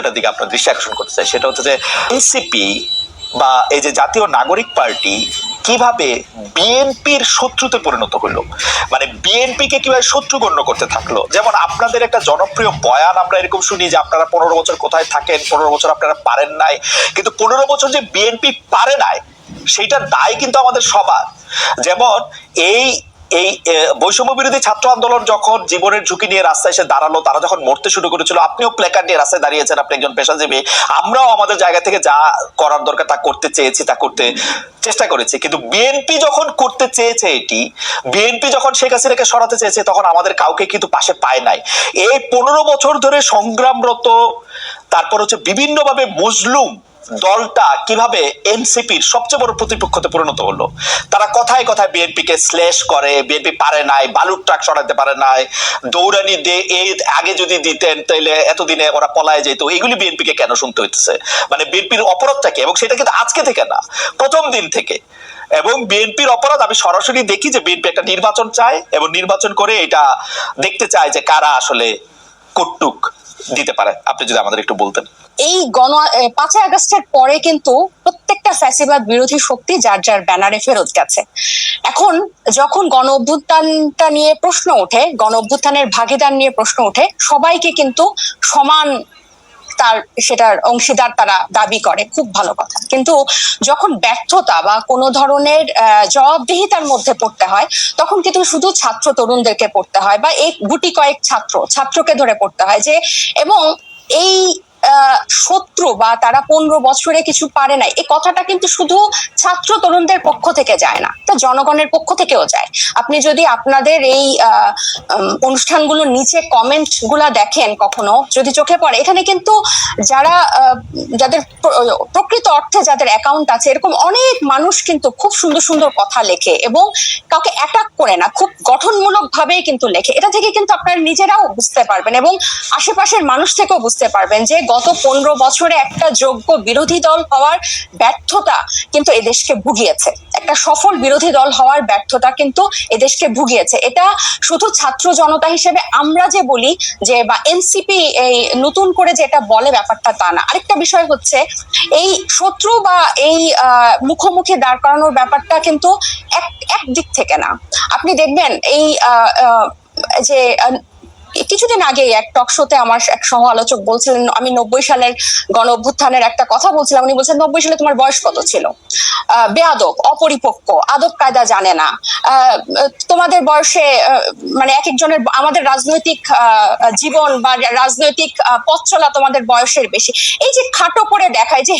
বিষয়টার দিকে আপনার দৃষ্টি আকর্ষণ করতে চাই, সেটা হচ্ছে যে এনসিপি বা এই যে জাতীয় নাগরিক পার্টি কিভাবে বিএনপির শত্রুতে পরিণত হলো, মানে বিএনপি কে কিভাবে শত্রু গণ্য করতে থাকলো। যেমন আপনাদের একটা জনপ্রিয় বয়ান আমরা এরকম শুনি যে আপনারা 15 বছর কোথায় থাকেন, 15 বছর আপনারা পারেন নাই, কিন্তু 15 বছর যে বিএনপি পারে নাই সেইটার দায় কিন্তু আমাদের সবার। যেমন এই এই বৈষম্য বিরোধী ছাত্র আন্দোলন যখন জীবনের ঝুঁকি নিয়ে রাস্তায় এসে দাঁড়ালো, তারা যখন মরতে শুরু করেছিল, আপনিও প্ল্যাকার্ড নিয়ে রাস্তায় দাঁড়িয়েছেন, আপনি একজন পেশাজীবী, আমরাও আমাদের জায়গা থেকে যা করার দরকার তা করতে চেয়েছি, তা করতে চেষ্টা করেছি। কিন্তু বিএনপি যখন করতে চেয়েছে, এটি বিএনপি যখন শেখ হাসিনাকে সরাতে চেয়েছে, তখন আমাদের কাউকে কিন্তু পাশে পায় নাই। এই 15 বছর ধরে সংগ্রামরত, তারপর হচ্ছে বিভিন্নভাবে মজলুম দলটা কিভাবে এনসিপির সবচেয়ে বড় প্রতিপক্ষতে পরিণত হলো। তারা কথায় কথায় বিএনপি কে স্ল্যাশ করে, বিএনপি পারে নাই, বালুর ট্রাক সরাতে পারে নাই, দৌড়ানি দিয়ে এই আগে যদি দিতেন তাহলে এতদিনে ওরা পলায় যেত, এগুলি বিএনপি কে কেন শুনতে হইতেছে? মানে বিএনপির অপরাধটা কি? এবং সেটা কিন্তু আজকে থেকে না, প্রথম দিন থেকে। এবং বিএনপির অপরাধ আমি সরাসরি দেখি যে বিএনপি একটা নির্বাচন চায় এবং নির্বাচন করে এটা দেখতে চায় যে কারা আসলে কটুক দিতে পারে। আপনি যদি আমাদের একটু বলতেন। এই 5 আগস্টের পরে কিন্তু প্রত্যেকটা ফ্যাসিবাদ বিরোধী শক্তি যার যার ব্যানারে ফেরত গেছে। এখন যখন গণ অভ্যুত্থানটা নিয়ে প্রশ্ন ওঠে, গণ অভ্যুত্থানের ভাগিদার নিয়ে প্রশ্ন ওঠে, সবাইকে কিন্তু সমান সেটার অংশীদার তারা দাবি করে, খুব ভালো কথা। কিন্তু যখন ব্যর্থতা বা কোনো ধরনের জবাবদিহিতার মধ্যে পড়তে হয়, তখন কিন্তু শুধু ছাত্র তরুণদেরকে পড়তে হয় বা এই গুটি কয়েক ছাত্রকে ধরে পড়তে হয় যে, এবং এই শত্রু বা তারা 15 বছরে কিছু পারে নাই, এই কথাটা কিন্তু শুধু ছাত্র তরুণদের পক্ষ থেকে যায় না, তা জনগণের পক্ষ থেকেও যায়। আপনি যদি আপনাদের এই অনুষ্ঠানগুলোর নিচে কমেন্ট গুলা দেখেন, কখনো যদি চোখে পড়ে, এখানে কিন্তু যাদের প্রকৃত অর্থে যাদের অ্যাকাউন্ট আছে, এরকম অনেক মানুষ কিন্তু খুব সুন্দর সুন্দর কথা লেখে এবং কাউকে অ্যাটাক করে না, খুব গঠনমূলক ভাবেই কিন্তু লেখে। এটা থেকে কিন্তু আপনারা নিজেরাও বুঝতে পারবেন এবং আশেপাশের মানুষ থেকেও বুঝতে পারবেন যে গত 15 বছরে একটা যোগ্য বিরোধী দল হওয়ার ব্যর্থতা কিন্তু এদেশকে ভুগিয়েছে, একটা সফল বিরোধী দল হওয়ার ব্যর্থতা কিন্তু এদেশকে ভুগিয়েছে। এটা শুধু ছাত্র জনতা হিসেবে আমরা যে বলি যে, বা এনসিপি এই নতুন করে যেটা বলে, ব্যাপারটা তা না। আরেকটা বিষয় হচ্ছে, এই শত্রু বা এই মুখোমুখি দাঁড় করানোর ব্যাপারটা কিন্তু এক দিক থেকে না। আপনি দেখবেন এই যে কিছুদিন আগে এক টক শোতে আমার এক সহ আলোচক বলছিলেন, আমি 90 সালের গণ অভ্যুত্থানের একটা কথা বলছিলাম, উনি বলছেন 90 সালে তোমার বয়স কত ছিল? বেয়াদব, অপরিপক্ক, আদব কায়দা জানে না, তোমাদের বয়সে মানে এক একজনের, আমাদের রাজনৈতিক জীবন বা রাজনৈতিক পথ চলা তোমাদের বয়সের বেশি। এই যে খাটো করে দেখায় যে